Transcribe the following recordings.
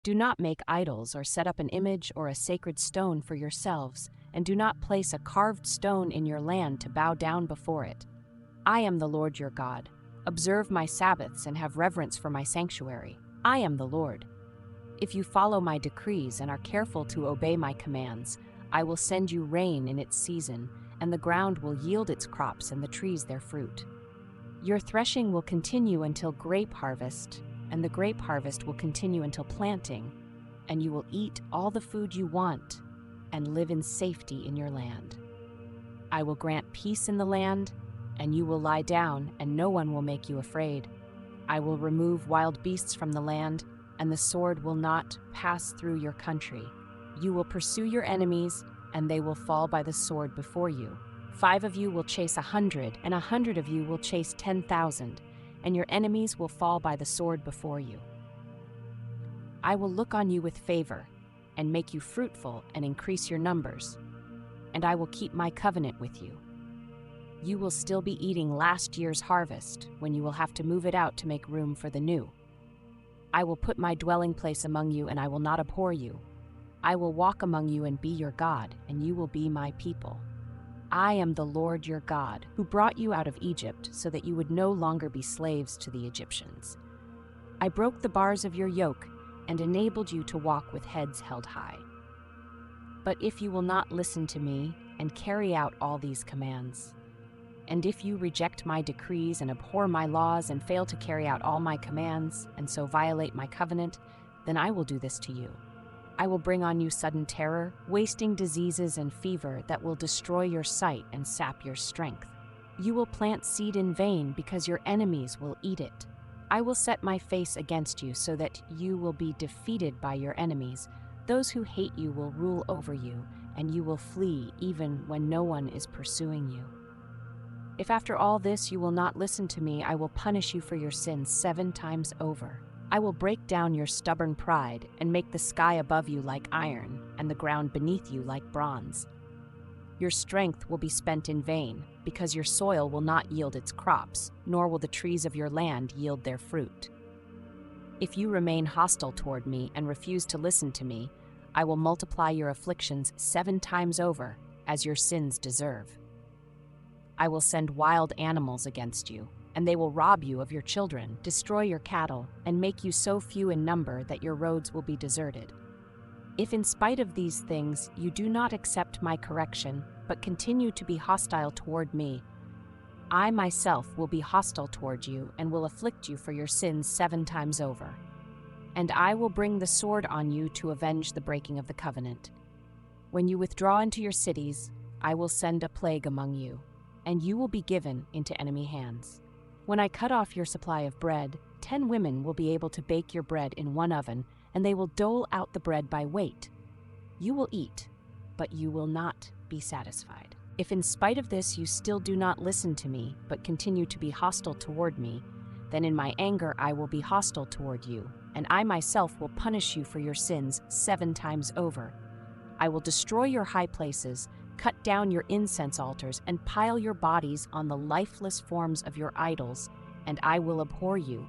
Do not make idols or set up an image or a sacred stone for yourselves, and do not place a carved stone in your land to bow down before it. I am the Lord your God. Observe my Sabbaths and have reverence for my sanctuary. I am the Lord. If you follow my decrees and are careful to obey my commands, I will send you rain in its season, and the ground will yield its crops and the trees their fruit. Your threshing will continue until grape harvest, and the grape harvest will continue until planting, and you will eat all the food you want and live in safety in your land. I will grant peace in the land, and you will lie down, and no one will make you afraid. I will remove wild beasts from the land, and the sword will not pass through your country. You will pursue your enemies, and they will fall by the sword before you. 5 of you will chase 100, and 100 of you will chase 10,000, and your enemies will fall by the sword before you. I will look on you with favor, and make you fruitful and increase your numbers, and I will keep my covenant with you. You will still be eating last year's harvest when you will have to move it out to make room for the new. I will put my dwelling place among you, and I will not abhor you. I will walk among you and be your God, and you will be my people. I am the Lord your God, who brought you out of Egypt so that you would no longer be slaves to the Egyptians. I broke the bars of your yoke and enabled you to walk with heads held high. But if you will not listen to me and carry out all these commands, and if you reject my decrees and abhor my laws and fail to carry out all my commands and so violate my covenant, then I will do this to you. I will bring on you sudden terror, wasting diseases and fever that will destroy your sight and sap your strength. You will plant seed in vain because your enemies will eat it. I will set my face against you so that you will be defeated by your enemies. Those who hate you will rule over you, and you will flee even when no one is pursuing you. If after all this you will not listen to me, I will punish you for your sins 7 times over. I will break down your stubborn pride and make the sky above you like iron and the ground beneath you like bronze. Your strength will be spent in vain because your soil will not yield its crops, nor will the trees of your land yield their fruit. If you remain hostile toward me and refuse to listen to me, I will multiply your afflictions 7 times over, as your sins deserve. I will send wild animals against you, and they will rob you of your children, destroy your cattle, and make you so few in number that your roads will be deserted. If in spite of these things you do not accept my correction, but continue to be hostile toward me, I myself will be hostile toward you and will afflict you for your sins 7 times over. And I will bring the sword on you to avenge the breaking of the covenant. When you withdraw into your cities, I will send a plague among you, and you will be given into enemy hands. When I cut off your supply of bread, 10 women will be able to bake your bread in one oven, and they will dole out the bread by weight. You will eat, but you will not be satisfied. If in spite of this you still do not listen to me, but continue to be hostile toward me, then in my anger I will be hostile toward you, and I myself will punish you for your sins 7 times over. I will destroy your high places, cut down your incense altars, and pile your bodies on the lifeless forms of your idols, and I will abhor you.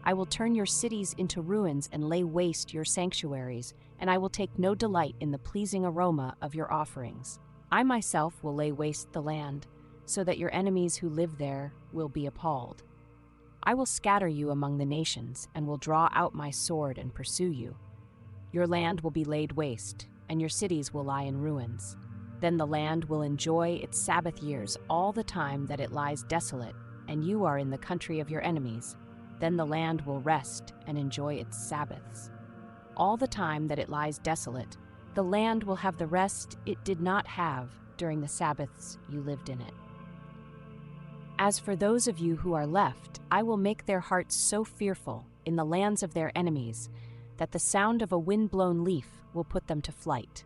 I will turn your cities into ruins and lay waste your sanctuaries, and I will take no delight in the pleasing aroma of your offerings. I myself will lay waste the land, so that your enemies who live there will be appalled. I will scatter you among the nations, and will draw out my sword and pursue you. Your land will be laid waste, and your cities will lie in ruins. Then the land will enjoy its Sabbath years all the time that it lies desolate, and you are in the country of your enemies. Then the land will rest and enjoy its Sabbaths. All the time that it lies desolate, the land will have the rest it did not have during the Sabbaths you lived in it. As for those of you who are left, I will make their hearts so fearful in the lands of their enemies that the sound of a wind-blown leaf will put them to flight.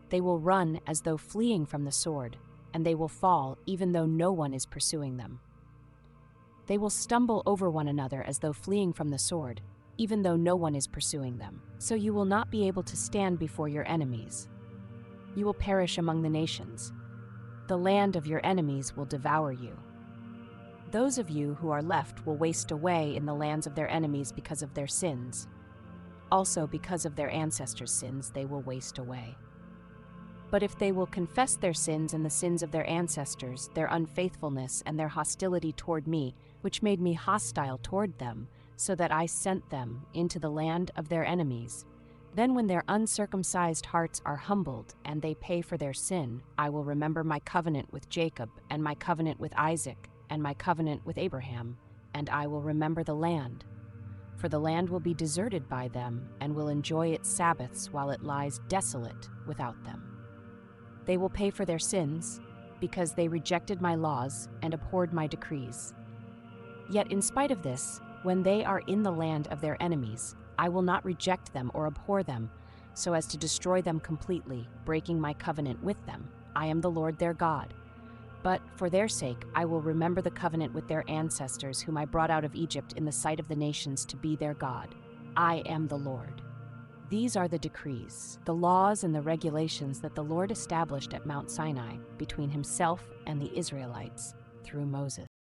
They will run as though fleeing from the sword, and they will fall even though no one is pursuing them. They will stumble over one another as though fleeing from the sword, even though no one is pursuing them. So you will not be able to stand before your enemies. You will perish among the nations. The land of your enemies will devour you. Those of you who are left will waste away in the lands of their enemies because of their sins. Also, because of their ancestors' sins, they will waste away. But if they will confess their sins and the sins of their ancestors, their unfaithfulness and their hostility toward me, which made me hostile toward them, so that I sent them into the land of their enemies, then when their uncircumcised hearts are humbled and they pay for their sin, I will remember my covenant with Jacob and my covenant with Isaac and my covenant with Abraham, and I will remember the land. For the land will be deserted by them and will enjoy its Sabbaths while it lies desolate without them. They will pay for their sins, because they rejected my laws and abhorred my decrees. Yet in spite of this, when they are in the land of their enemies, I will not reject them or abhor them, so as to destroy them completely, breaking my covenant with them. I am the Lord their God. But for their sake, I will remember the covenant with their ancestors, whom I brought out of Egypt in the sight of the nations to be their God. I am the Lord. These are the decrees, the laws and the regulations that the Lord established at Mount Sinai between himself and the Israelites through Moses.